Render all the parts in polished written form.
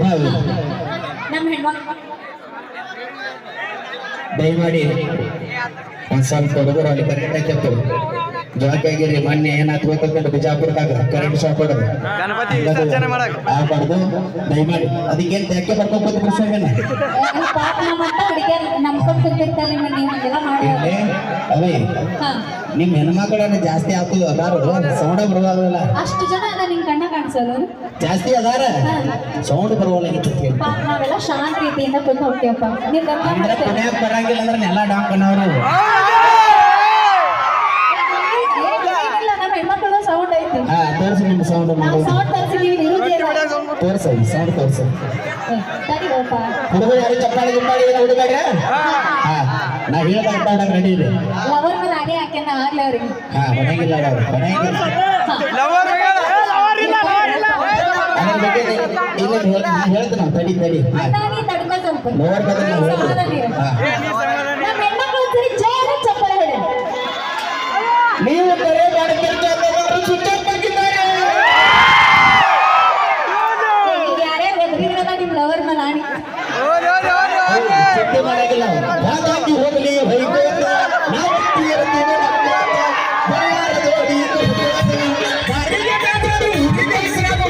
ನಮ್ಮ ಹೆಣ್ಮಕ್ಳು ದಯಮಾಡಿ ಒಂದ್ ಸ್ವಲ್ಪ ಹುಡುಗರು ಅಲ್ಲಿ ಕರೆಂಟ್ ಹಾಕಿತ್ತು ಜವಾಬ್ದಾರಿ ಮೊನ್ನೆ ಏನಾದ್ರು ಗೊತ್ತಕೊಂಡು ಬಿಜಾಪುರದಾಗ ಕರೆಂಟ್ ಶಾಕ್ ಹೊಡೆದು ಗಣಪತಿ ವಿಸರ್ಜನೆ ಮಾಡಕ್ ಆಗ್ಬಾರ್ದು ದಯಮಾಡಿ ಅದಕ್ಕೇನ್ ತೆಕ್ಕೆ ಬರ್ಕೊಂಡು ಬಿಡಿಸೋಣ ಪಾಪ ನಮ್ಮಂತ ಹುಡುಗಿಯರ್ ನಂಬ್ಕೊಂಡು ಕುಂತಿರ್ತಾರೆ ನೀವು ಹಂಗೆಲ್ಲ ಮಾಡಿ ಅವೇ ಹಾ ನಿಮ್ ಹೆಣ್ಮಕ್ಳನ್ನ ಜಾಸ್ತಿ ಆತು ಅದಾರು ಸೌಂಡ ಬರುವಲ್ಲ ಅಷ್ಟು ಜನ ಅದ ನಿನ್ ಕಣ್ಣ ಕಾಣಿಸೋದು ಜಾಸ್ತಿ ಅದಾರ ಸೌಂಡ್ ಬರುವಲ್ಲಾಗಿತ್ತು ಪಾಪ ನಾವೆಲ್ಲ ಶಾಂತ ರೀತಿಯಿಂದ ಕುಂತ ಹೋಗ್ತೀವಪ್ಪ ನೀವು ಅಂದ್ರೆ ಪುಣ್ಯಾಕ್ ಬರಂಗಿಲ್ಲ ಅಂದ್ರೆ ನೆಲ ಡಾಂಕ್ ಅನ್ನೋರು ನಮ್ಮ ಹೆಣ್ಮಕ್ಳು ಸೌಂಡ್ ಐತಿ ಹಾ ತೋರ್ಸಿ ನಿಮ್ ಸೌಂಡ್ ನಾವು ಸೌಂಡ್ ತರಿಸಿ ನೀವು ಇರುವುದಿಲ್ಲ ತೋರ್ಸ ಸೌಂಡ್ ತೋರ್ಸ ಸರಿಗಪ್ಪ ಹುಡುಗರು ಯಾರು ಚಪ್ಪಾಳಿ ಗಿಪ್ಪಾಳಿ ಹುಡುಗಾಗ ಹಾ ನಾ ಹೇಳ್ದಾಗ ಆಡಕ್ ರೆಡಿ ಇದೆ ಲವರ್ ಮೇಲೆ ಹಾಗೆ ಹಾಕ್ಯಾನ ಆಗ್ಲೇ ಅವ್ರಿಗೆ ಹಾ ಹೊಣೆಗಿಲ್ಲ ಅವ್ರು ಹೊಣೆಗಿಲ್ಲ ಅದ್ರ ಬಗ್ಗೆ ಇಲ್ಲ ಹೇಳ್ತೀನಿ ತಡಿ ತಡಿ ನೀ ತಡ್ಕೊ ಸ್ವಲ್ಪ ಲೋವರ್ ಬಗ್ಗೆ ನಾವು ಹೇಳ್ತೀವಿ ಹಾ ನಮ್ಮ ಹೆಣ್ಮಕ್ಳು ಒಂದ್ಸರಿ ಜೈ ಅನ್ನೋ ಚಪ್ಪಲ ಹೇಳಿ ನೀವು ಕರೆ ಮಾಡಿದ್ದಾರೆ ಸ್ವಿಚ್ ಆಫ್ ಆಗಿದ್ದಾರೆ ಯಾರ್ಯಾರು ಎದುರಿದ್ರಲ್ಲ ನಿಮ್ ಲವರ್ ಮೇಲೆ ಆಣಿ ಚಿಂತೆ ಮಾಡಾಗಿಲ್ಲ ಹಾಗಾಗಿ ಹೋಗಲಿ ಹೊಯ್ಕೋತ ನಾವು ಇರ್ತೀವಿ ಬಳ್ಳಾರ ಜೋಡಿ ಬಾರಿಗೆ ಬೇಕಾದ್ರು ಉಪಯೋಗಿಸಿರುವ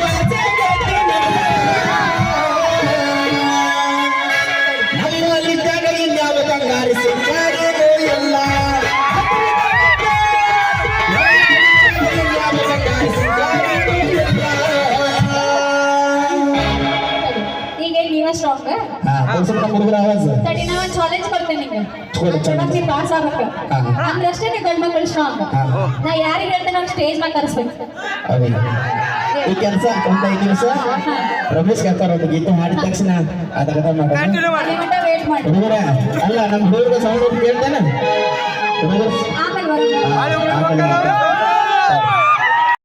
ನಮ್ಮಲ್ಲಿದ್ದಾಗ ಇನ್ಯಾವ ಬಂಗಾರಿ ಸಿಂಗಾರಿಗೂ ಎಲ್ಲ ಇನ್ಯಾವ ಬಂಗಾರಿ ಸಿಂಗಾರಿಗೂ ಎಲ್ಲ ಈಗ ನೀವ ಸ್ಟ್ರಾಂಗ್ ಹುಡುಗರ ಆವಾಜ್ ತಡಿ ನಾ ಒಂದು ಚಾಲೆಂಜ್ ಕೊಡ್ತೇನೆ ನಿಂಗೆ ಕೊಡು challenge. ನೀ ಪಾಸ್ ಆಗ್ಬೇಕು ಅಂದ್ರಷ್ಟೇ ನೀವು ಗಂಡ್ ಮಕ್ಕಳು ಸ್ಟ್ರಾಂಗ್ ನಾ ಯಾರಿಗೆ ಹೇಳ್ತೇನೆ ಅವ್ರು ಸ್ಟೇಜ್ ಮೇಲೆ ಕರೆಸ್ಬೇಕು ಅದೇ ಈ ಕೆಲಸ ಒಂದು 5 ನಿಮಿಷ ರಮೇಶ್ ಕೇಳ್ತಾರ ಒಂದು ಗೀತೆ ಮಾಡಿದ ತಕ್ಷಣ ಅದಕ್ಕೆ ಮಾಡೋಣ ಅಲ್ಲಿ ಮಟ್ಟ ವೇಟ್ ಮಾಡಿ ಹುಡುಗರ ಅಲ್ಲ ನಮ್ಮ ಹುಡುಗರ ಸೌಂಡ್ ಕೇಳ್ತಾನೆ ಹುಡುಗರು ಆಮೇಲೆ ಬರೋಣ